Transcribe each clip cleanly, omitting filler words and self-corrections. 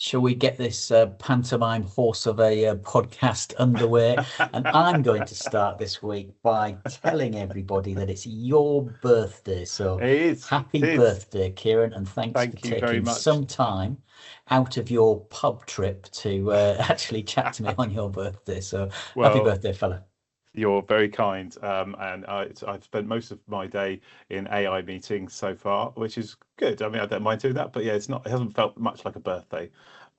Shall we get this pantomime horse of a podcast underway? And I'm going to start this week by telling everybody that it's your birthday. So It is. happy It is. birthday, Kieran, and thanks for Thank you very taking much. some time out of your pub trip to actually chat to me on your birthday. So happy Well, birthday, fella. you're very kind. And I've spent most of my day in AI meetings so far, which is good. I mean, I don't mind doing that, but yeah, it hasn't felt much like a birthday.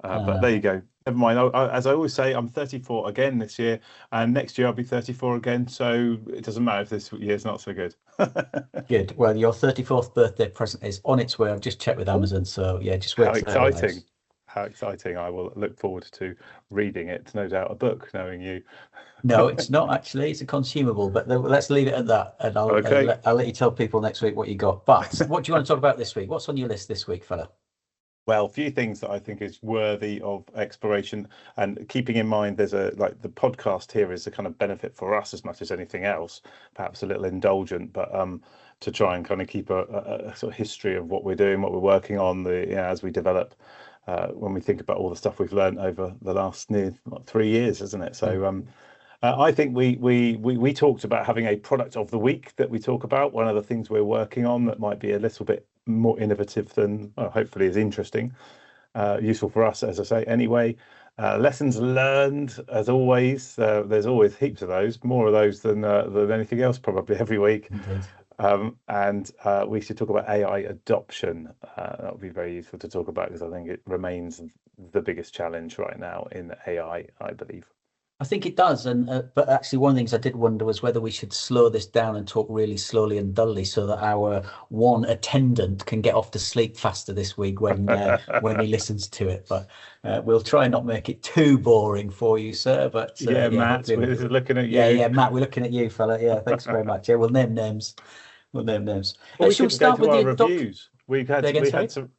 But there Uh, you go. Never mind. As I always say, I'm 34 again this year, and next year I'll be 34 again. So it doesn't matter if this year's not so good. Good. Well, your 34th birthday present is on its way. I've just checked with Oh, Amazon. So yeah, just wait how till it exciting! arrives. How exciting! I will look forward to reading it. No doubt a book, knowing you. No, it's not actually. It's a consumable, but let's leave it at that, and Okay. I'll let you tell people next week what you got. But what do you want to talk about this week? What's on your list this week, fella? Well, a few things that I think is worthy of exploration, and keeping in mind there's a like the podcast here is a kind of benefit for us as much as anything else, perhaps a little indulgent, but to try and kind of keep a sort of history of what we're doing, what we're working on, as we develop, when we think about all the stuff we've learned over the last near 3 years, isn't it? Mm. So I think we talked about having a product of the week that we talk about. One of the things we're working on that might be a little bit more innovative than, well, hopefully is interesting, useful for us, as I say. Anyway, lessons learned, as always. There's always heaps of those, more of those than anything else, probably every week. Indeed. And we should talk about AI adoption. That would be very useful to talk about because I think it remains the biggest challenge right now in AI, I believe. I think it does, and but actually, one of the things I did wonder was whether we should slow this down and talk really slowly and dully, so that our one attendant can get off to sleep faster this week when he listens to it. But we'll try and not make it too boring for you, sir. But Yeah, yeah, Matt, hopefully, this is looking at yeah, you. yeah, Matt, we're looking at you, fella. Yeah, thanks very much. Yeah, we'll name names. We'll name names. Well, we Shall we could go start to with our the adopt? reviews. We Say had again,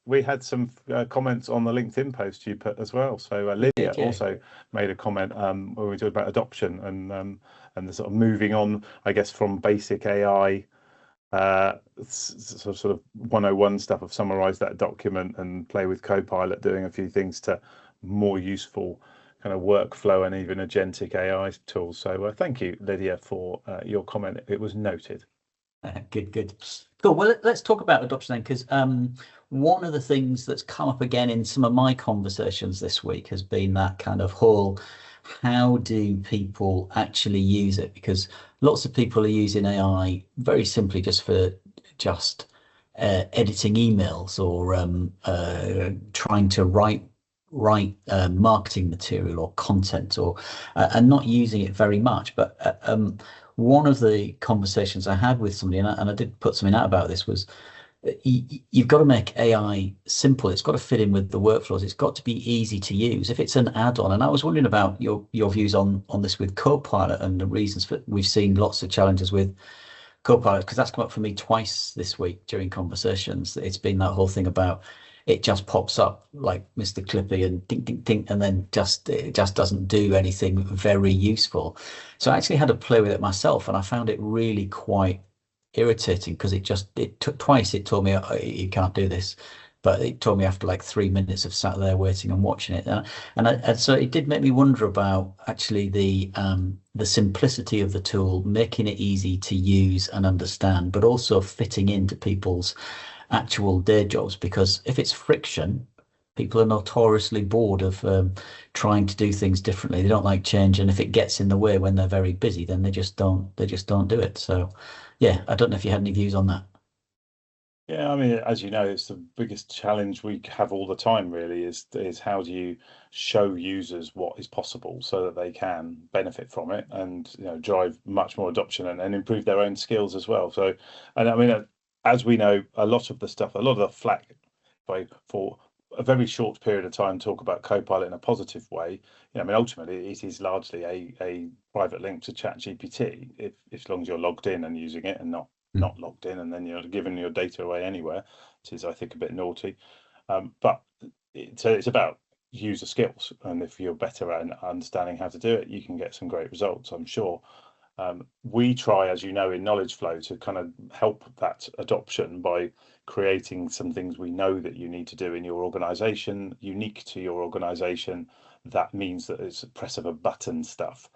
we had sorry. some comments on the LinkedIn post you put as well. So We Lydia did, yeah. also made a comment where we talked about adoption and the sort of moving on, I guess, from basic AI sort of 101 stuff of summarize that document and play with Copilot, doing a few things to more useful kind of workflow and even agentic AI tools. So thank you, Lydia, for your comment. It was noted. Good, good. Cool. Well, let's talk about adoption then, because one of the things that's come up again in some of my conversations this week has been that kind of whole, how do people actually use it? Because lots of people are using AI very simply just for just editing emails or trying to write marketing material or content or and not using it very much. But one of the conversations I had with somebody, and I did put something out about this, was you've got to make AI simple. It's got to fit in with the workflows. It's got to be easy to use. If it's an add-on, and I was wondering about your views on this with Copilot and the reasons for we've seen lots of challenges with Copilot, because that's come up for me twice this week during conversations. It's been that whole thing about it just pops up like Mr. Clippy and ding ding ding, and then it just doesn't do anything very useful. So I actually had to play with it myself, and I found it really quite irritating because it took twice. It told me you can't do this, but it told me after like 3 minutes of sat there waiting and watching it, and so it did make me wonder about actually the simplicity of the tool, making it easy to use and understand, but also fitting into people's actual day jobs. Because if it's friction, people are notoriously bored of trying to do things differently. They don't like change, and if it gets in the way when they're very busy, then they just don't do it. So, yeah, I don't know if you had any views on that. Yeah, I mean, as you know, it's the biggest challenge we have all the time, really, is how do you show users what is possible so that they can benefit from it and drive much more adoption and improve their own skills as well. So, and I mean, as we know, a lot of the flack for a very short period of time talk about Copilot in a positive way. I mean, ultimately, it is largely a private link to ChatGPT, if as long as you're logged in and using it and not logged in, and then you're giving your data away anywhere, which is, I think, a bit naughty. But it's about user skills, and if you're better at understanding how to do it, you can get some great results, I'm sure. We try, as you know, in Knowledge Flow to kind of help that adoption by creating some things we know that you need to do in your organization, unique to your organization. That means that it's a press of a button stuff,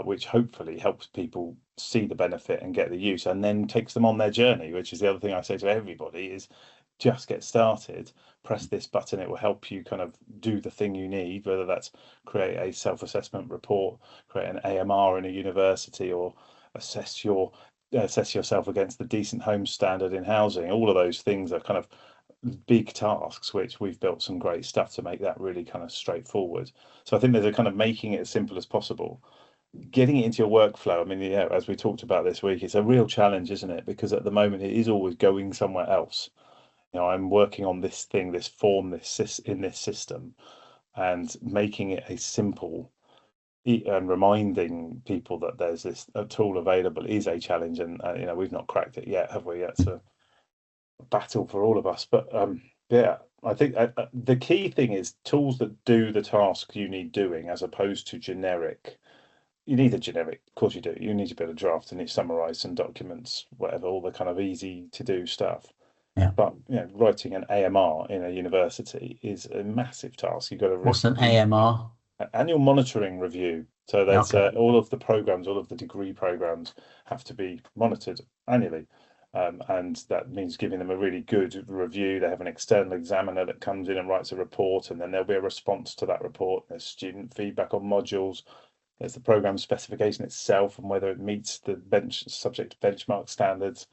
which hopefully helps people see the benefit and get the use, and then takes them on their journey, which is the other thing I say to everybody is just get started, press this button, it will help you kind of do the thing you need, whether that's create a self-assessment report, create an AMR in a university, or assess yourself against the decent home standard in housing. All of those things are kind of big tasks, which we've built some great stuff to make that really kind of straightforward. So I think there's a kind of making it as simple as possible, getting it into your workflow. I mean, yeah, as we talked about this week, it's a real challenge, isn't it? Because at the moment it is always going somewhere else. I'm working on this thing, this form, in this system, and making it a simple and reminding people that there's this a tool available is a challenge. And we've not cracked it yet, have we? It's a battle for all of us. But yeah, I think the key thing is tools that do the task you need doing, as opposed to generic. You need a generic, of course you do. You need to be able to draft and summarize some documents, whatever, all the kind of easy to do stuff. Yeah. But writing an AMR in a university is a massive task. You've got to What's an AMR? Annual monitoring review. So there's all of the programs, all of the degree programs have to be monitored annually. And that means giving them a really good review. They have an external examiner that comes in and writes a report, and then there'll be a response to that report. There's student feedback on modules. There's the program specification itself and whether it meets the subject benchmark standards.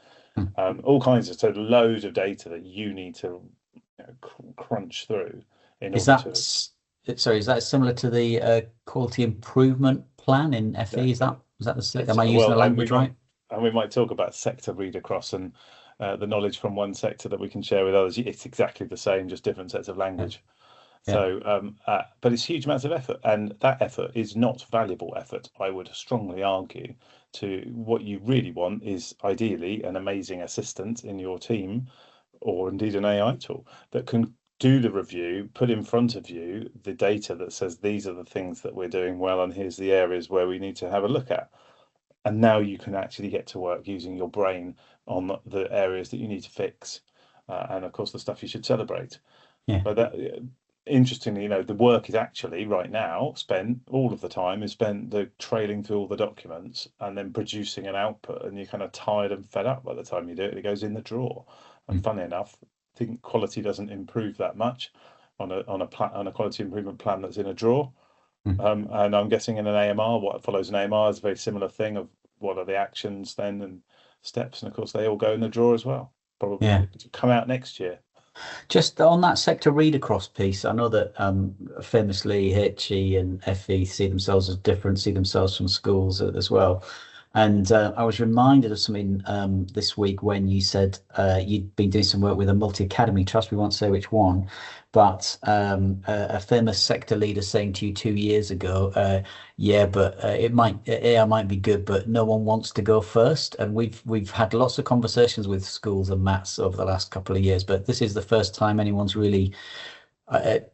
All kinds of, so loads of data that you need to crunch through in Is order that sorry, is that similar to the quality improvement plan in FE? Is that the am I using the language right? And we might talk about sector read across and the knowledge from one sector that we can share with others. It's exactly the same, just different sets of language. Yeah. So, but it's huge amounts of effort, and that effort is not valuable effort, I would strongly argue. To what you really want is ideally an amazing assistant in your team, or indeed an AI tool that can do the review, put in front of you the data that says these are the things that we're doing well, and here's the areas where we need to have a look at. And now you can actually get to work using your brain on the areas that you need to fix, and of course the stuff you should celebrate. Yeah. But that, interestingly, the work is actually right now spent, all of the time is spent the trailing through all the documents and then producing an output, and you're kind of tired and fed up by the time you do it. It goes in the drawer. And funny enough, I think quality doesn't improve that much on a quality improvement plan that's in a drawer. And I'm guessing in an AMR, what follows an AMR is a very similar thing of what are the actions then and steps, and of course they all go in the drawer as well. Probably come out next year. Just on that sector read across piece, I know that famously HE and FE see themselves as different, see themselves from schools as well. And I was reminded of something this week when you said you'd been doing some work with a multi-academy trust. We won't say which one, but a famous sector leader saying to you 2 years ago, yeah, but AI might be good, but no one wants to go first. And we've had lots of conversations with schools and maths over the last couple of years, but this is the first time anyone's really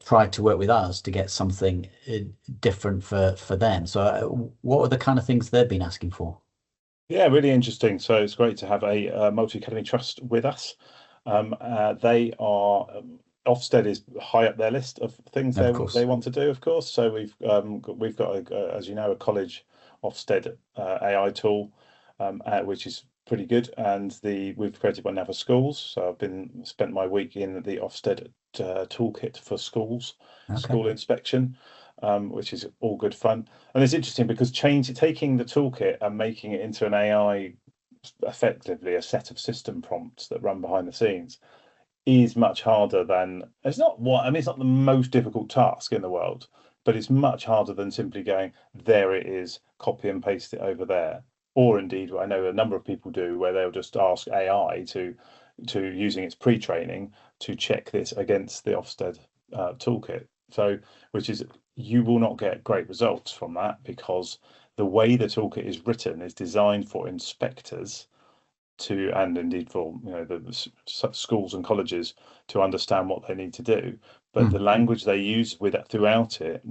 tried to work with us to get something different for them. So what are the kind of things they've been asking for? Yeah, really interesting. So it's great to have a multi-academy trust with us. They are Ofsted is high up their list of things they want to do, of course. So we've got as you know, a college Ofsted AI tool, which is pretty good, and we've created one now for schools. So I've spent my week in the Ofsted toolkit for schools, school inspection. Which is all good fun. And it's interesting because taking the toolkit and making it into an AI, effectively a set of system prompts that run behind the scenes, is much harder than it's not the most difficult task in the world, but it's much harder than simply going, there it is, copy and paste it over there. Or indeed, I know a number of people do, where they'll just ask AI to using its pre-training to check this against the Ofsted toolkit. So, which is, you will not get great results from that, because the way the toolkit is written is designed for inspectors and indeed for the schools and colleges to understand what they need to do. But the language they use throughout it,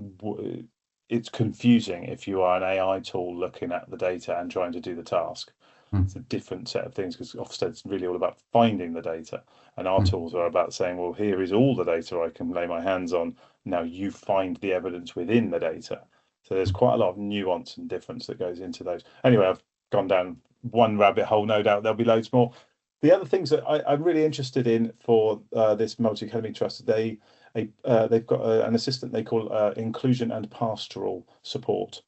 it's confusing if you are an AI tool looking at the data and trying to do the task. It's a different set of things, because Ofsted's really all about finding the data, and our tools are about saying, well, here is all the data I can lay my hands on. Now you find the evidence within the data. So there's quite a lot of nuance and difference that goes into those. Anyway, I've gone down one rabbit hole. No doubt there'll be loads more. The other things that I'm really interested in for this multi-academy trust, they've got an assistant they call inclusion and pastoral support,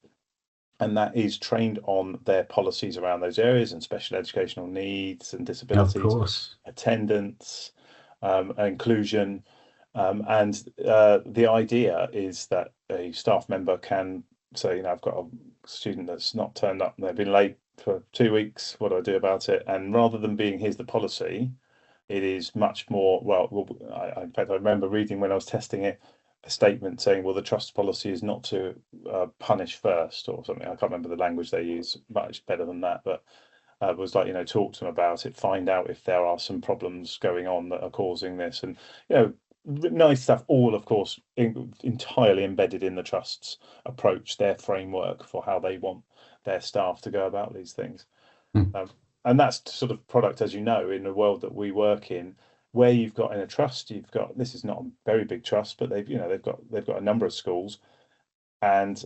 and that is trained on their policies around those areas and special educational needs and disabilities, attendance, inclusion. And the idea is that a staff member can say, I've got a student that's not turned up and they've been late for 2 weeks. What do I do about it? And rather than being, here's the policy, it is much more, in fact, I remember reading when I was testing it, a statement saying, well, the trust policy is not to punish first, or something. I can't remember the language they use much better than that, but it was like, talk to them about it, find out if there are some problems going on that are causing this. And, nice stuff, all, of course, entirely embedded in the trust's approach, their framework for how they want their staff to go about these things. And that's sort of product, as you know, in the world that we work in, where you've got in a trust, this is not a very big trust, but they've got a number of schools, and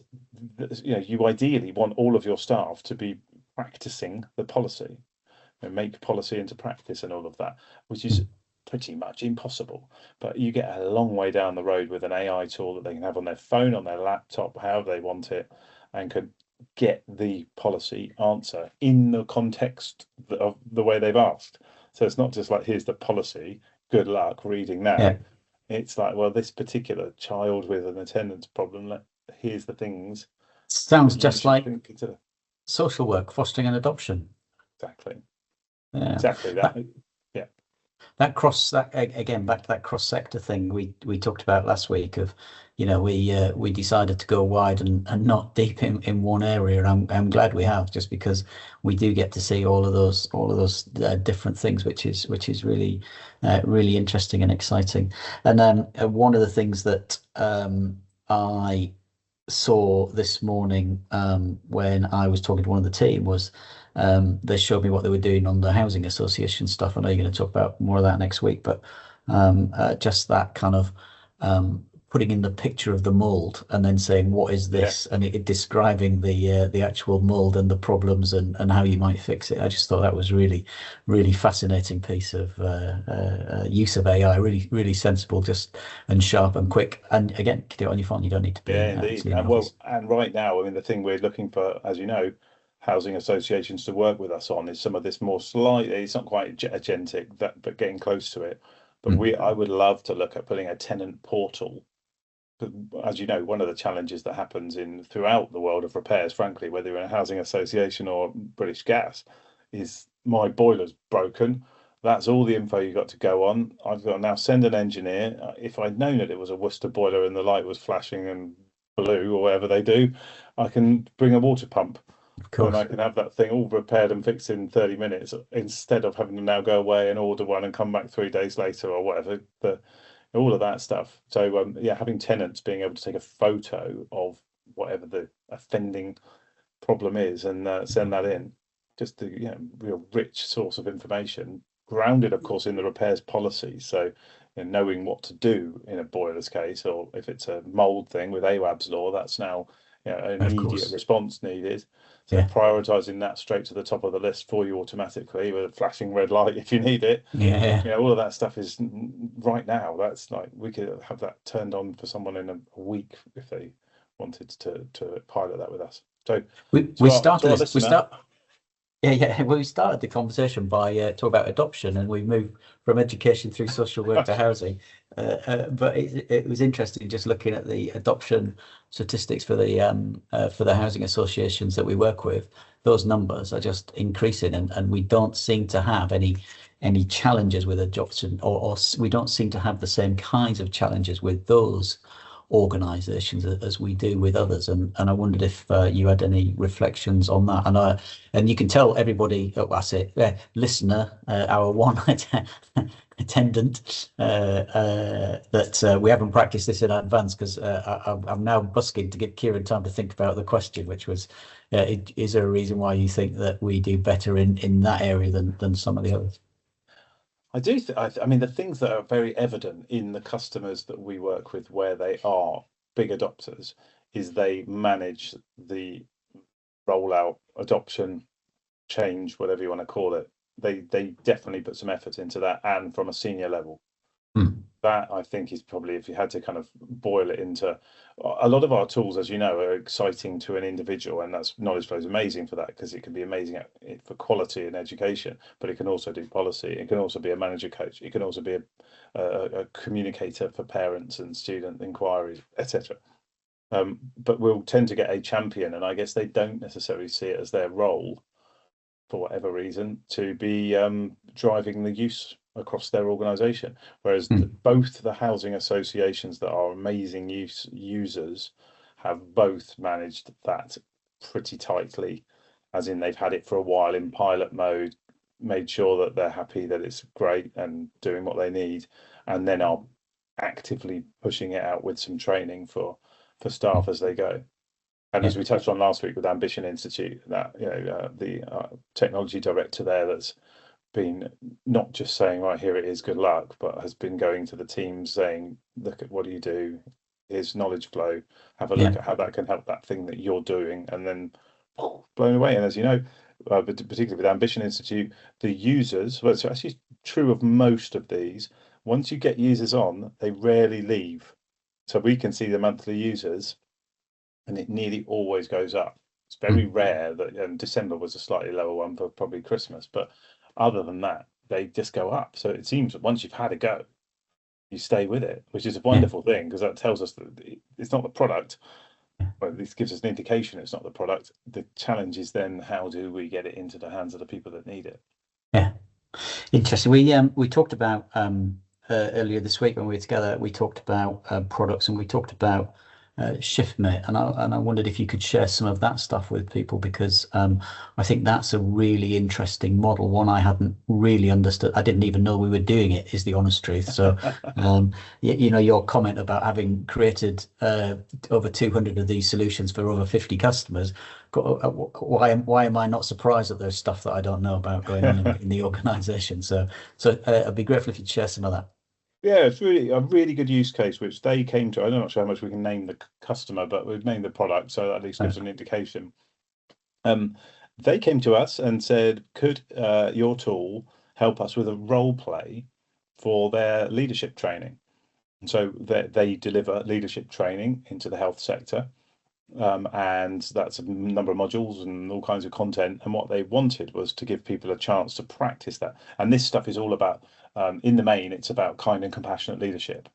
you ideally want all of your staff to be practicing the policy and make policy into practice and all of that, which is pretty much impossible. But you get a long way down the road with an AI tool that they can have on their phone, on their laptop, however they want it, and could get the policy answer in the context of the way they've asked. So it's not just like, here's the policy, good luck reading that. Yeah. It's like, well, this particular child with an attendance problem, here's the things. Sounds just like social work, fostering and adoption. Exactly. Yeah. Exactly that. Again, back to that cross sector thing we talked about last week of, we decided to go wide and not deep in one area. And I'm glad we have, just because we do get to see all of those different things, which is really really interesting and exciting. And one of the things that I saw this morning when I was talking to one of the team was they showed me what they were doing on the housing association stuff. I know you're going to talk about more of that next week, but just that kind of putting in the picture of the mold and then saying, what is this? And it describing the actual mold and the problems and how you might fix it. I just thought that was really, really fascinating piece of use of AI, really, really sensible, just and sharp and quick. And again, you can do it on your phone. You don't need to be indeed. And right now, I mean, the thing we're looking for, as you know, housing associations to work with us on is some of this more slightly, it's not quite agentic, but getting close to it. But I would love to look at putting a tenant portal. As you know, one of the challenges that happens throughout the world of repairs, frankly, whether you're in a housing association or British Gas, is my boiler's broken. That's all the info you got to go on. I've got to now send an engineer. If I'd known that it was a Worcester boiler and the light was flashing and blue or whatever they do, I can bring a water pump. And I can have that thing all repaired and fixed in 30 minutes instead of having to now go away and order one and come back 3 days later or whatever. All of that stuff. So having tenants being able to take a photo of whatever the offending problem is and send that in, just a real rich source of information, grounded, of course, in the repairs policy. So knowing what to do in a boiler's case, or if it's a mold thing with AWAB's law, that's now an immediate response needed. So prioritising that straight to the top of the list for you automatically with a flashing red light if you need it. All of that stuff is right now. That's like, we could have that turned on for someone in a week if they wanted to pilot that with us. So we started the conversation by talking about adoption, and we moved from education through social work to housing. But it was interesting just looking at the adoption statistics for the housing associations that we work with. Those numbers are just increasing, and we don't seem to have any challenges with adoption, or we don't seem to have the same kinds of challenges with those organizations as we do with others. And I wondered if you had any reflections on that. And you can tell everybody, I say listener, our one attendant, that we haven't practiced this in advance, because I'm now busking to give Kieron time to think about the question, which was, is there a reason why you think that we do better in that area than some of the others? I do. I mean, the things that are very evident in the customers that we work with, where they are big adopters, is they manage the rollout, adoption, change, whatever you want to call it. They definitely put some effort into that, and from a senior level. Hmm. That, I think, is probably, if you had to kind of boil it into, a lot of our tools, as you know, are exciting to an individual, and that's Knowledge Flow is amazing for that, because it can be amazing for quality and education, but it can also do policy. It can also be a manager coach. It can also be a communicator for parents and student inquiries, etc. But we'll tend to get a champion, and I guess they don't necessarily see it as their role, for whatever reason, to be driving the use across their organisation. Whereas both the housing associations that are amazing users have both managed that pretty tightly, as in they've had it for a while in pilot mode, made sure that they're happy that it's great and doing what they need, and then are actively pushing it out with some training for staff as they go. And Yeah. as we touched on last week with Ambition Institute, that the technology director there, that's been not just saying, right, here it is, good luck, but has been going to the teams saying, look at what do you do? Here's Knowledge Flow. Have a look at how that can help that thing that you're doing, and then blown away. And as you know, but particularly with Ambition Institute, the users, well, it's actually true of most of these. Once you get users on, they rarely leave. So we can see the monthly users, and it nearly always goes up. It's very rare that, and December was a slightly lower one for probably Christmas, but other than that, they just go up. So it seems that once you've had a go, you stay with it, which is a wonderful thing, because that tells us that it's not the product. Well, this gives us an indication it's not the product. The challenge is then, how do we get it into the hands of the people that need it? Yeah. Interesting. We talked about earlier this week when we were together. We talked about products, and we talked about ShiftMate, and I wondered if you could share some of that stuff with people, because I think that's a really interesting model. One I hadn't really understood. I didn't even know we were doing it, is the honest truth. So your comment about having created over 200 of these solutions for over 50 customers. Why am I not surprised that there's stuff that I don't know about going on in the organization? So I'd be grateful if you'd share some of that. Yeah, it's really a really good use case, which they came to. I'm not sure how much we can name the customer, but we've named the product, so that at least gives an indication. They came to us and said, could your tool help us with a role play for their leadership training? And so they deliver leadership training into the health sector. And that's a number of modules and all kinds of content. And what they wanted was to give people a chance to practice that. And this stuff is all about, in the main, it's about kind and compassionate leadership.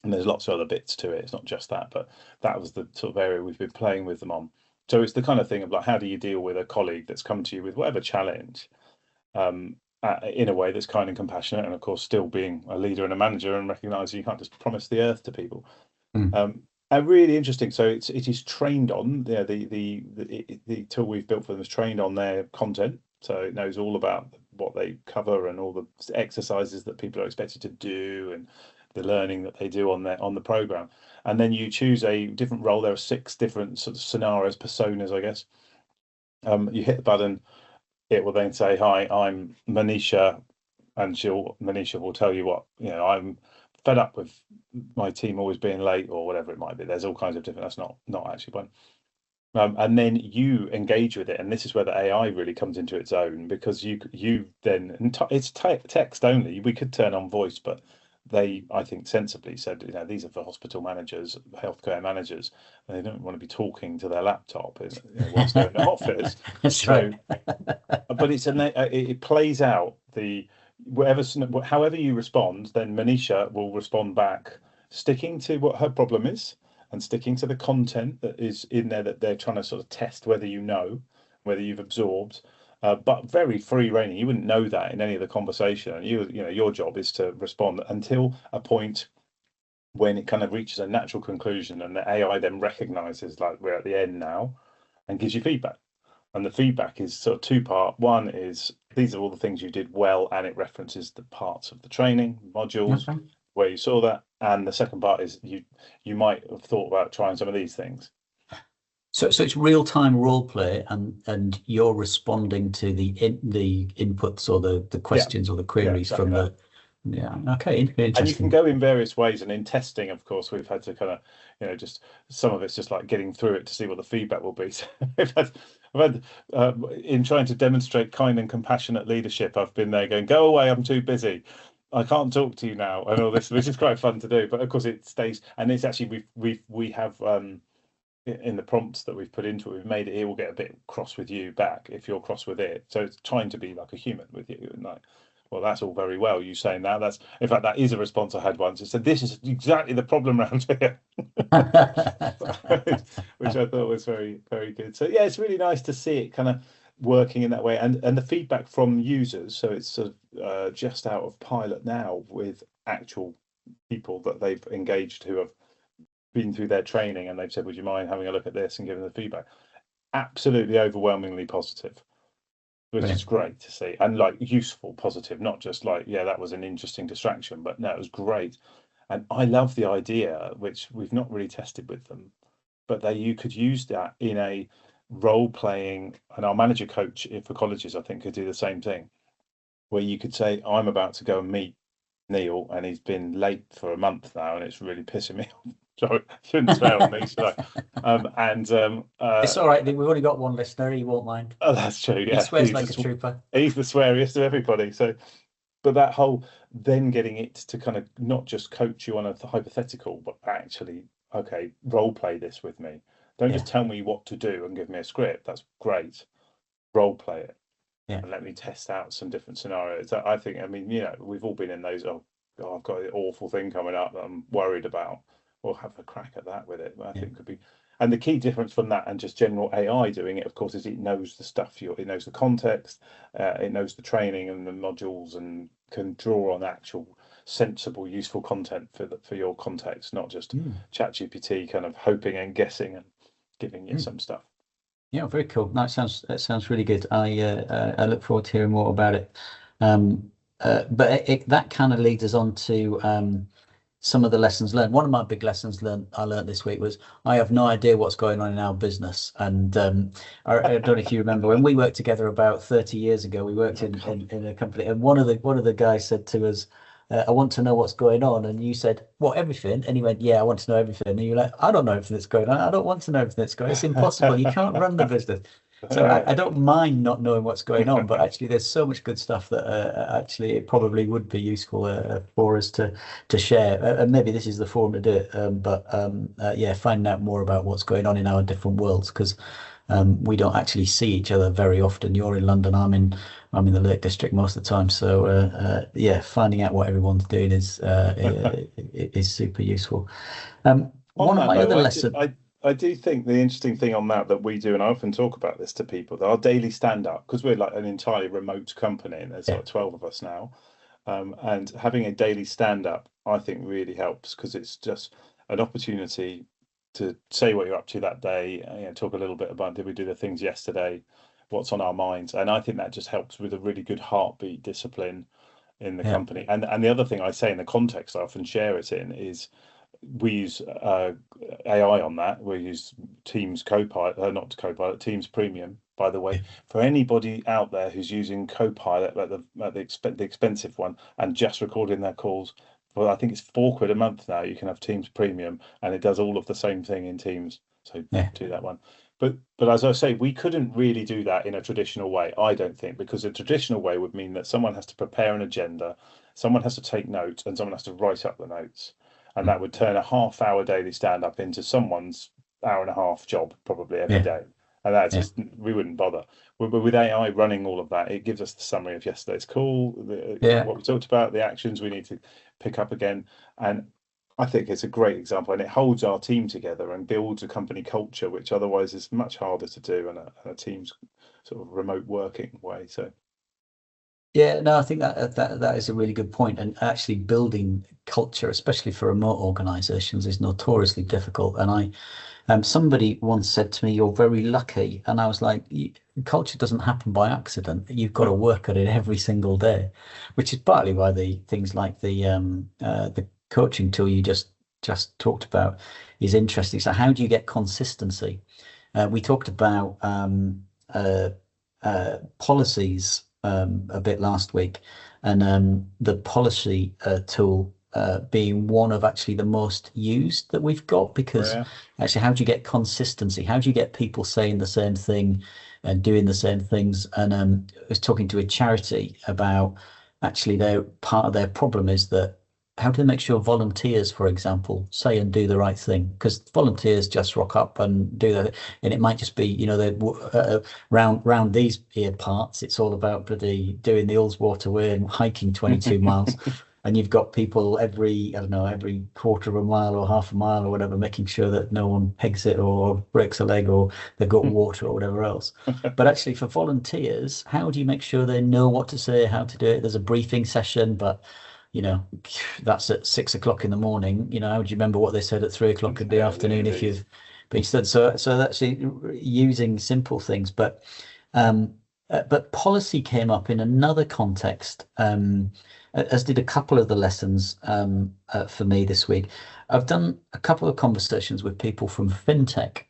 And there's lots of other bits to it. It's not just that, but that was the sort of area we've been playing with them on. So it's the kind of thing of like, how do you deal with a colleague that's come to you with whatever challenge, in a way that's kind and compassionate, and of course still being a leader and a manager, and recognizing you can't just promise the earth to people. And really interesting. So it is trained on the tool we've built for them is trained on their content. So it knows all about what they cover and all the exercises that people are expected to do, and the learning that they do on the program. And then you choose a different role. There are 6 different sort of scenarios, personas, I guess. You hit the button, it will then say, "Hi, I'm Manisha," and Manisha will tell you what, I'm fed up with my team always being late, or whatever it might be. There's all kinds of different. That's not actually one. And then you engage with it, and this is where the AI really comes into its own, because you then, it's text only. We could turn on voice, but they, I think, sensibly said, these are for hospital managers, healthcare managers, and they don't want to be talking to their laptop, whilst they're in the office. That's right. But it plays out however you respond, then Manisha will respond back, sticking to what her problem is, and sticking to the content that is in there, that they're trying to sort of test whether whether you've absorbed, but very free reigning. You wouldn't know that in any of the conversation. And your job is to respond until a point when it kind of reaches a natural conclusion and the AI then recognizes like we're at the end now and gives you feedback. And the feedback is sort of two-part. One is these are all the things you did well, and it references the parts of the training modules Okay. where you saw that. And the second part is you might have thought about trying some of these things. So it's real-time role play, and you're responding to the inputs or the Yeah, questions or the yeah, queries exactly from that. the. Yeah. Okay. And you can Interesting. go in various ways. And in testing, of course, we've had to kind of, just some of it's just like getting through it to see what the feedback will be. So I've had in trying to demonstrate kind and compassionate leadership, I've been there going, go away, I'm too busy. I can't talk to you now, and all this, which is quite fun to do. But of course, it stays, and it's actually we have in the prompts that we've put into it, we've made it will get a bit cross with you back if you're cross with it. So it's trying to be like a human with you, and like, well, that's all very well you saying that. That's in fact that is a response I had once. It said this is exactly the problem around here, which I thought was very very good. So yeah, it's really nice to see it kind of working in that way, and the feedback from users. So it's sort of just out of pilot now with actual people that they've engaged who have been through their training, and they've said, would you mind having a look at this and giving the feedback? Absolutely overwhelmingly positive, which is Brilliant. great to see, and like useful positive, not just like, yeah, that was an interesting distraction, but no, it was great. And I love the idea, which we've not really tested with them, but that you could use that in a role playing, and our manager coach for colleges, I think, could do the same thing, where you could say, I'm about to go and meet Neil, and he's been late for a month now, and it's really pissing me off. Sorry, shouldn't swear on me, should I? It's all right. We've only got one listener. He won't mind. Oh, that's true. He Yeah, swears like a trooper. he's the sweariest of everybody. So, but that whole then getting it to kind of not just coach you on a hypothetical, but actually, okay, role play this with me. Don't Yeah. just tell me what to do and give me a script. That's great. Role play it Yeah. and let me test out some different scenarios. I think, I mean, we've all been in those. Oh, God, I've got an awful thing coming up that I'm worried about. We'll have a crack at that with it. I Yeah. think could be. And the key difference from that and just general AI doing it, of course, is it knows the stuff it knows the context, it knows the training and the modules, and can draw on actual sensible, useful content for your context, not just Mm. ChatGPT kind of hoping and guessing and giving you Mm. some stuff. Yeah, very cool. That sounds really good. I look forward to hearing more about it. But that kind of leads us on to some of the lessons learned. One of my big lessons I learned this week was I have no idea what's going on in our business. And I don't know if you remember when we worked together about 30 years ago. We worked Oh, in, God. in a company, and one of the guys said to us, "I want to know what's going on." And you said, "What, everything?" And he went, "Yeah, I want to know everything." And you're like, "I don't know everything that's going on. I don't want to know everything that's going on. It's impossible. You can't run the business." So I don't mind not knowing what's going on, but actually there's so much good stuff that actually it probably would be useful for us to share. And maybe this is the forum to do it. Yeah, finding out more about what's going on in our different worlds, because we don't actually see each other very often. You're in London, I'm in the Lake District most of the time. So yeah, finding out what everyone's doing is super useful. On One of that my though, other lessons. I do think the interesting thing on that we do, and I often talk about this to people, that our daily stand up, because we're like an entirely remote company, and there's Yeah, like 12 of us now, and having a daily stand up, I think really helps because it's just an opportunity to say what you're up to that day, talk a little bit about did we do the things yesterday, what's on our minds, and I think that just helps with a really good heartbeat discipline in the yeah, company. And the other thing I say in the context I often share it in is we use AI on that. We use Teams Copilot, not Copilot, Teams Premium, by the way. yeah, For anybody out there who's using Copilot, the expensive one, and just recording their calls, well, I think it's £4 a month now. You can have Teams Premium, and it does all of the same thing in Teams. So yeah. do that one. But as I say, we couldn't really do that in a traditional way, I don't think, because a traditional way would mean that someone has to prepare an agenda, someone has to take notes, and someone has to write up the notes, and Mm. that would turn a half-hour daily stand-up into someone's hour and a half job probably every Yeah, day. And that's yeah, just, we wouldn't bother. With AI running all of that, it gives us the summary of yesterday's call, yeah. what we talked about, the actions we need to pick up again. And I think it's a great example, and it holds our team together and builds a company culture, which otherwise is much harder to do in a team's sort of remote working way. So Yeah, no, I think that is a really good point. And actually building culture, especially for remote organizations, is notoriously difficult. And somebody once said to me, "You're very lucky," and I was like, "Culture doesn't happen by accident. You've got to work at it every single day," which is partly why the things like the coaching tool you just talked about is interesting. So, how do you get consistency? We talked about policies a bit last week, and the policy tool being one of actually the most used that we've got because Yeah. actually, how do you get consistency? How do you get people saying the same thing and doing the same things? And I was talking to a charity about actually their part of their problem is that how do they make sure volunteers, for example, say and do the right thing? Because volunteers just rock up and do that, and it might just be, they round these ear parts. It's all about bloody doing the Ullswater Way and hiking 22 miles. And you've got people every, I don't know, every quarter of a mile or half a mile or whatever, making sure that no one pegs it or breaks a leg or they've got water or whatever else. But actually, for volunteers, how do you make sure they know what to say, how to do it? There's a briefing session, but you know, that's at 6 o'clock in the morning. How do you remember what they said at 3 o'clock in the Yeah, afternoon if indeed. you've been stood? So actually using simple things, but policy came up in another context, as did a couple of the lessons for me this week. I've done a couple of conversations with people from fintech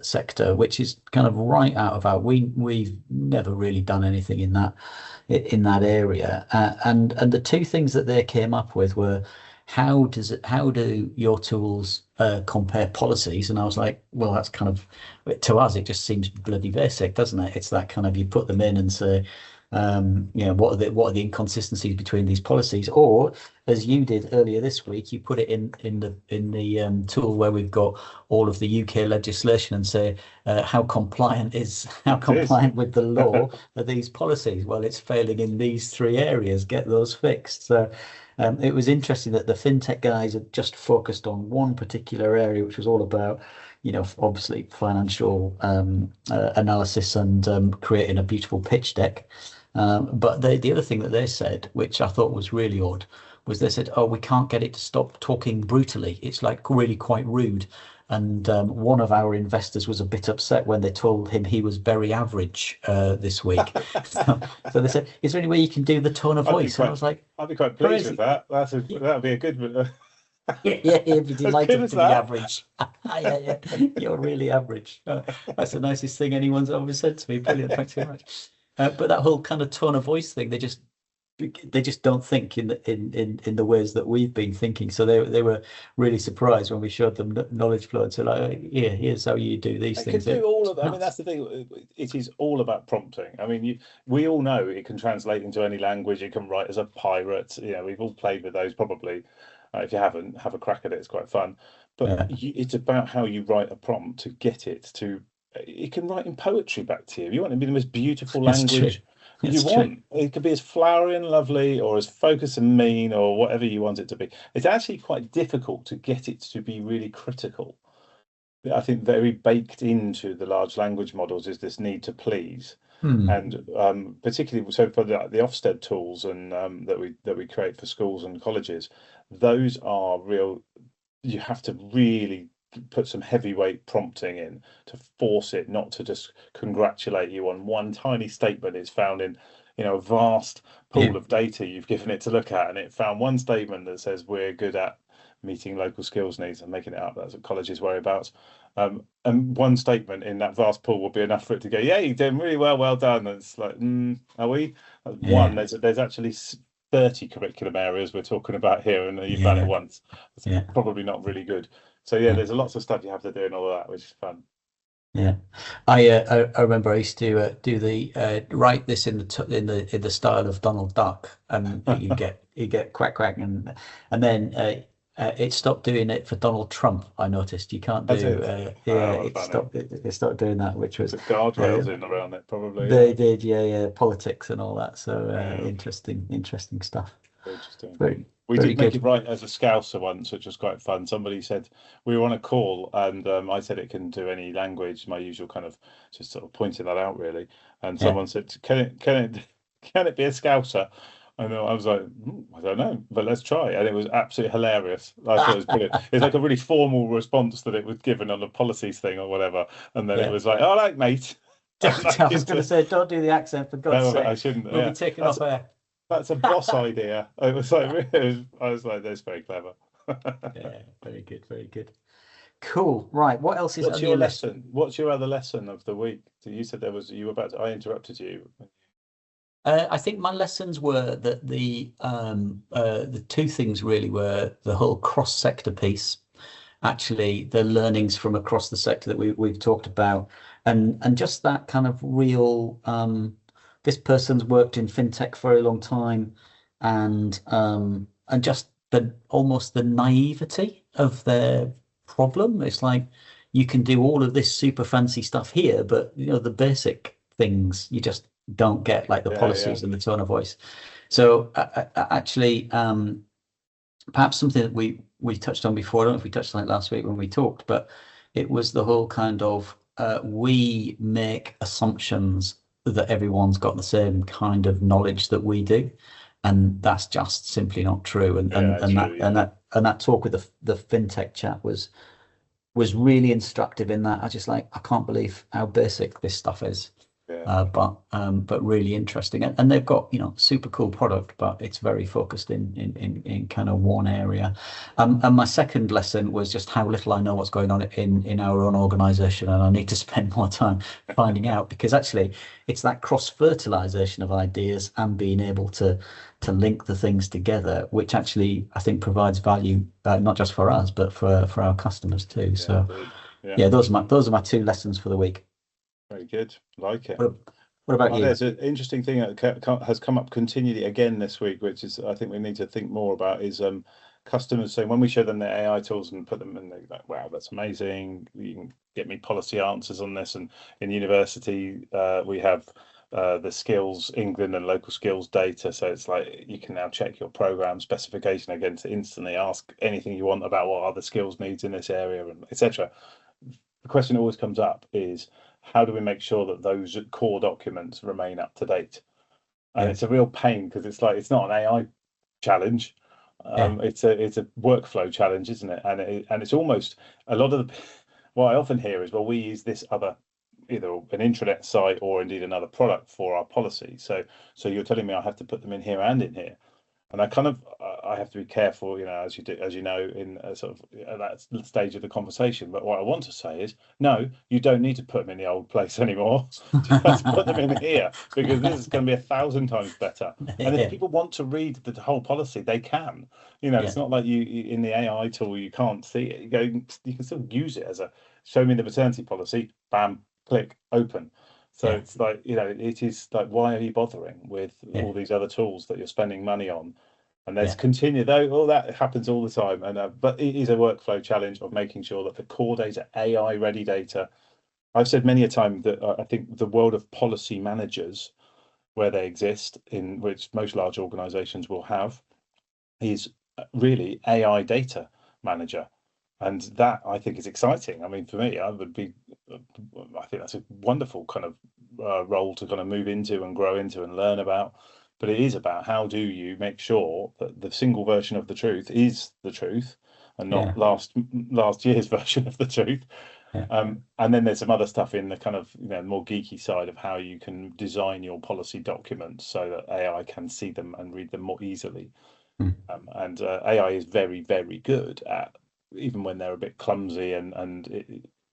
sector, which is kind of right out of our. We've never really done anything in that area, and the two things that they came up with were how do your tools compare policies? And I was like, well, that's kind of, to us, it just seems bloody basic, doesn't it? It's that kind of, you put them in and say, what are the inconsistencies between these policies? Or as you did earlier this week, you put it in the tool where we've got all of the UK legislation and say how It is. compliant with the law are these policies? Well, it's failing in these three areas. Get those fixed. So it was interesting that the fintech guys had just focused on one particular area, which was all about, obviously financial analysis and creating a beautiful pitch deck. But the other thing that they said, which I thought was really odd, was they said, "Oh, we can't get it to stop talking brutally. It's like really quite rude." And one of our investors was a bit upset when they told him he was very average this week. So they said, "Is there any way you can do the tone of I'd be voice?" And I quite, was like, I'd be quite pleased with "Crazy." that. Yeah, That'd be a good, yeah, yeah, he'd be as good delighted as to be that. average. Yeah, yeah, you're really average. That's the nicest thing anyone's ever said to me. Brilliant, thanks very much. But that whole kind of tone of voice thing, they just don't think in the ways that we've been thinking. So they were really surprised when we showed them knowledge flow and said, like, "Here, here's how you do these It can things." do all It's of that. I mean, nuts. that's the thing. It is all about prompting. I mean, we all know it can translate into any language. It can write as a pirate. We've all played with those probably. If you haven't, have a crack at it. It's quite fun. But Yeah, it's about how you write a prompt to get it to. It can write in poetry back to you. You want it to be the most beautiful it's true. language you It's true. want. It could be as flowery and lovely, or as focused and mean, or whatever you want it to be. It's actually quite difficult to get it to be really critical. I think very baked into the large language models is this need to please, Hmm. and particularly so for the Ofsted tools and that we create for schools and colleges, those are real. You have to really put some heavyweight prompting in to force it not to just congratulate you on one tiny statement it's found in, a vast Yeah, pool of data you've given it to look at, and it found one statement that says we're good at meeting local skills needs and making it up. That's what colleges worry about. And one statement in that vast pool will be enough for it to go, yeah, you're doing really well, well done. And it's like, are we? That's one. yeah, There's actually 30 curriculum areas we're talking about here, and you've done it yeah, once. It's yeah, probably not really good. So yeah, yeah. there's lots of stuff you have to do and all of that, which is fun. Yeah, I remember I used to do the write this in the style of Donald Duck, and you get quack quack, and then it stopped doing it for Donald Trump. I noticed you can't That's do it. yeah, Oh, it funny. stopped it stopped doing that, which was Put uh, guardrails in around it, probably. Yeah. they did, yeah, yeah, politics and all that. So Yeah. interesting stuff. Very interesting. Very We very did make it good. right as a Scouser once, which was quite fun. Somebody said we were on a call, and I said it can do any language. My usual kind of just sort of pointing that out, really. And Yeah, someone said, "Can it? Can it? can it be a Scouser? And I was like, I don't know, but let's try. And it was absolutely hilarious. I thought it was brilliant. It's like a really formal response that it was given on the policies thing or whatever. And then it Yeah. was like, all right, mate. I was going to say, don't do the accent, for God's No, sake. I shouldn't. We'll Yeah, be taken off air. that's a boss idea. It was like, I was like, that's very clever. Yeah, very good, very good. Cool. Right. What else is What's on your your list? lesson? What's your other lesson of the week? So you said you were about to, I interrupted you. I think my lessons were that the two things really were the whole cross-sector piece, actually the learnings from across the sector that we've talked about, and just that kind of real this person's worked in fintech for a long time, and just the almost the naivety of their problem. It's like you can do all of this super fancy stuff here, but the basic things you just don't get, like the Yeah, yeah, policies and the tone of voice. So actually, perhaps something that we touched on before. I don't know if we touched on it last week when we talked, but it was the whole kind of we make assumptions that everyone's got the same kind of knowledge that we do, and that's just simply not true. And yeah, and true. Yeah, that talk with the fintech chat was really instructive in that. I just like, I can't believe how basic this stuff is. yeah, But really interesting, and they've got super cool product, but it's very focused in kind of one area. And my second lesson was just how little I know what's going on in our own organization, and I need to spend more time finding out, because actually it's that cross fertilization of ideas and being able to link the things together, which actually I think provides value, not just for us but for our customers too. yeah, So indeed. Yeah, yeah, those are my two lessons for the week. very good. Like it. What about Oh, you? there's an interesting thing that has come up continually again this week, which is I think we need to think more about is customers saying when we show them their AI tools and put them in, they're like, wow, that's amazing. You can get me policy answers on this. And in university, we have the skills England and local skills data. So it's like you can now check your program specification against it instantly, ask anything you want about what are the skills needs in this area, and etc. The question always comes up is how do we make sure that those core documents remain up to date? And Yeah, it's a real pain because it's like it's not an AI challenge. yeah, It's a workflow challenge, isn't it? And it's almost a lot of the what I often hear is, well, we use this other either an intranet site or indeed another product for our policy. So you're telling me I have to put them in here and in here, and I have to be careful, as you know, in sort of at that stage of the conversation. But what I want to say is, no, you don't need to put them in the old place anymore. Just put them in here because this is going to be 1,000 times better. And if yeah, people want to read the whole policy, they can. yeah, It's not like you in the AI tool you can't see it. You can still use it as a show me the maternity policy. Bam, click, open. So yeah, it's like, it is like, why are you bothering with yeah, all these other tools that you're spending money on? And there's yeah, continue though, all that happens all the time. And but it is a workflow challenge of making sure that the core data, AI ready data. I've said many a time that I think the world of policy managers, where they exist, in which most large organizations will have, is really AI data manager. And that I think is exciting. I mean, for me, I think that's a wonderful kind of role to kind of move into and grow into and learn about. But it is about how do you make sure that the single version of the truth is the truth and yeah, not last year's version of the truth. yeah, And then there's some other stuff in the kind of more geeky side of how you can design your policy documents so that AI can see them and read them more easily. mm, And AI is very, very good at, even when they're a bit clumsy and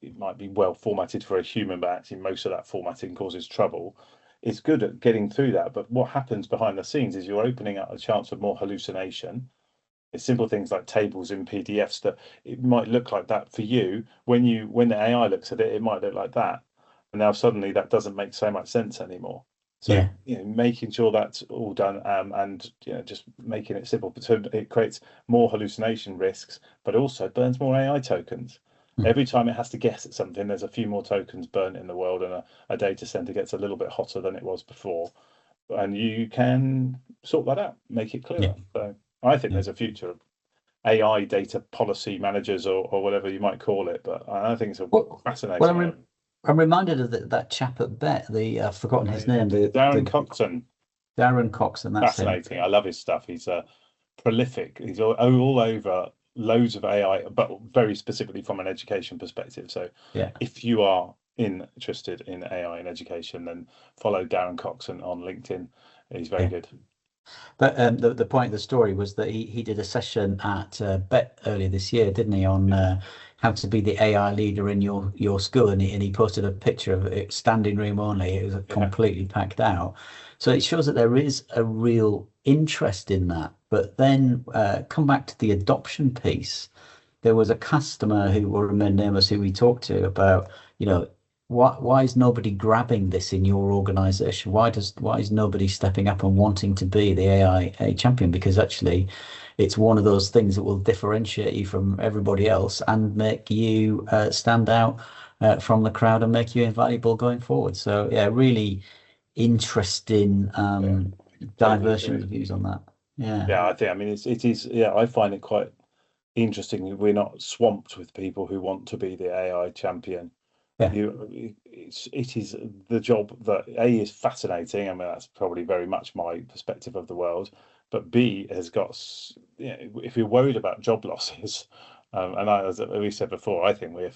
it might be well formatted for a human, but actually most of that formatting causes trouble. It's good at getting through that. But what happens behind the scenes is you're opening up a chance for more hallucination. It's simple things like tables in PDFs that it might look like that for you. When the AI looks at it, it might look like that. And now suddenly that doesn't make so much sense anymore. So yeah, making sure that's all done, and just making it simple, so it creates more hallucination risks, but also burns more AI tokens. mm, Every time it has to guess at something, there's a few more tokens burnt in the world, and a data center gets a little bit hotter than it was before. And you can sort that out, make it yeah, clearer. So I think yeah. there's a future of AI data policy managers or whatever you might call it, but I think it's a Well, fascinating area. I'm reminded of that chap at Bet. I've forgotten his name. The Darren Coxon. Darren Cox, and that's him. Fascinating. I love his stuff. He's prolific. He's all over loads of AI, but very specifically from an education perspective. So Yeah. if you are interested in AI in education, then follow Darren Cox on LinkedIn. He's very good. But the point of the story was that he did a session at Bet earlier this year, didn't he, on how to be the AI leader in your school, and he posted a picture of it, standing room only. It was completely packed out. So it shows that there is a real interest in that. But then come back to the adoption piece. There was a customer who will remain nameless who we talked to about, why is nobody grabbing this in your organization? Why is nobody stepping up and wanting to be the AI champion? Because actually it's one of those things that will differentiate you from everybody else and make you stand out from the crowd and make you invaluable going forward. So yeah, really interesting diversion of views on that. Yeah, I mean it is I find it quite interesting. We're not swamped with people who want to be the AI champion. Yeah. It is the job that A is fascinating. I mean, that's probably very much my perspective of the world. But B has got, if you're worried about job losses, and as we said before, I think we're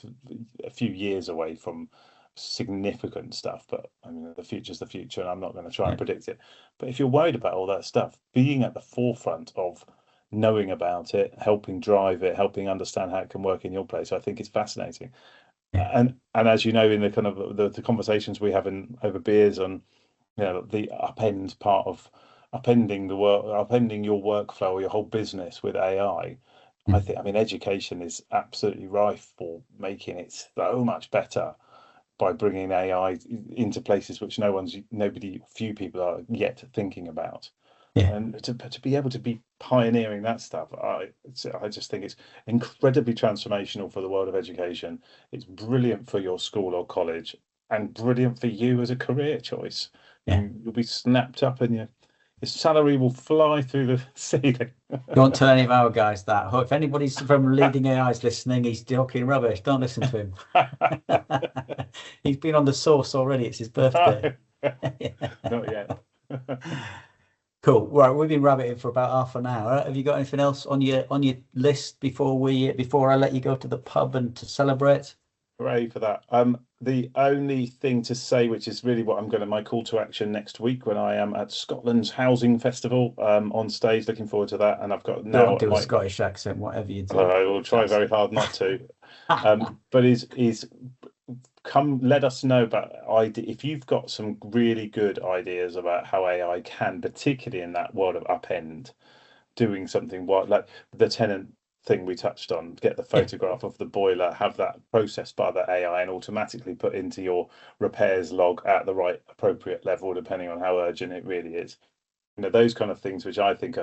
a few years away from significant stuff. But I mean, the future's the future, and I'm not going to try and predict it. But if you're worried about all that stuff, being at the forefront of knowing about it, helping drive it, helping understand how it can work in your place, I think is fascinating. And as you know, in the kind of the conversations we have over beers on, the upend part of upending your workflow or your whole business with AI, I mean, education is absolutely rife for making it so much better by bringing AI into places which few people are yet thinking about. And to be able to be pioneering that stuff, I just think it's incredibly transformational for the world of education. It's brilliant for your school or college, and brilliant for you as a career choice. You'll be snapped up, and your salary will fly through the ceiling. Don't tell any of our guys that. If anybody's from Leading AI is listening, he's talking rubbish. Don't listen to him. He's been on the source already. It's his birthday. Not yet. Cool. Right, we've been rabbiting for about half an hour. Have you got anything else on your list before I let you go to the pub and to celebrate? Hooray for that. The only thing to say, which is really my call to action next week when I am at Scotland's Housing Festival on stage. Looking forward to that. And I've got now. Don't do a Scottish accent, whatever you do. I will try very hard not to. But is come let us know about if you've got some really good ideas about how AI can, particularly in that world of upend, doing something like the tenant thing we touched on, get the photograph of the boiler, have that processed by the AI and automatically put into your repairs log at the right appropriate level, depending on how urgent it really is. Those kind of things, which I think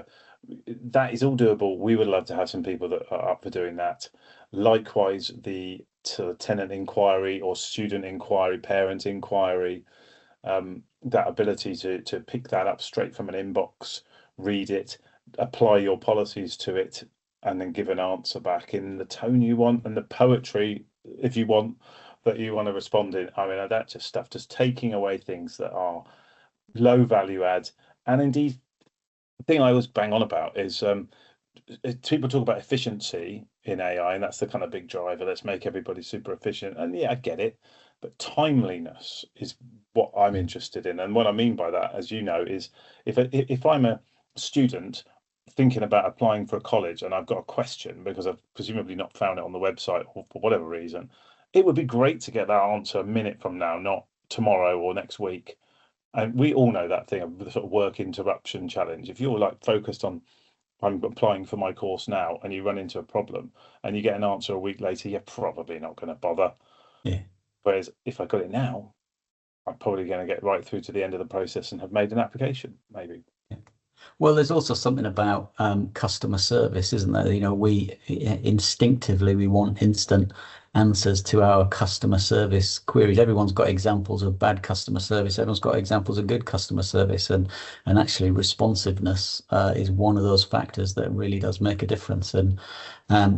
that is all doable. We would love to have some people that are up for doing that. Likewise, the tenant inquiry or student inquiry, parent inquiry, that ability to pick that up straight from an inbox, read it, apply your policies to it, and then give an answer back in the tone you want and the poetry, if you want, that you want to respond in. I mean, that's just stuff, just taking away things that are low value add. And indeed, the thing I always bang on about is people talk about efficiency in AI, and that's the kind of big driver. Let's make everybody super efficient. And yeah, I get it. But timeliness is what I'm interested in. And what I mean by that, as you know, is if I'm a student thinking about applying for a college and I've got a question because I've presumably not found it on the website or for whatever reason, it would be great to get that answer a minute from now, not tomorrow or next week. And we all know that thing of the sort of work interruption challenge. If you're like focused on, I'm applying for my course now, and you run into a problem and you get an answer a week later, you're probably not going to bother. Yeah. Whereas if I got it now, I'm probably going to get right through to the end of the process and have made an application, maybe. Well, there's also something about customer service, isn't there? We instinctively we want instant answers to our customer service queries. Everyone's got examples of bad customer service. Everyone's got examples of good customer service, and actually responsiveness is one of those factors that really does make a difference. And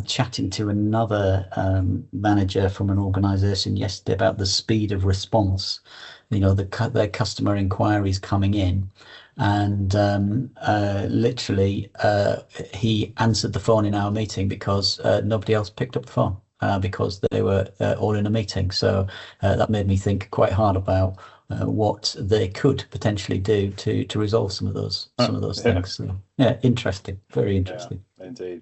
chatting to another manager from an organisation yesterday about the speed of response, their customer inquiries coming in. and literally he answered the phone in our meeting because nobody else picked up the phone because they were all in a meeting. So that made me think quite hard about what they could potentially do to resolve some of those Yeah, things. So, yeah, interesting, very yeah, interesting. indeed.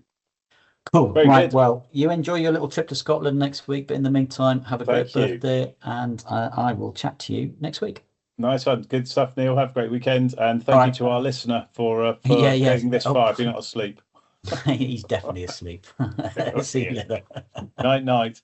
Cool. Very Right. good. Well, you enjoy your little trip to Scotland next week, but in the meantime, have a great Thank you. birthday, and I will chat to you next week. Nice one. Good stuff, Neil. Have a great weekend, and All thank you right. to our listener Yeah, for yeah. getting this Oh, far if you're not asleep. he's definitely asleep. See you later. Night, night.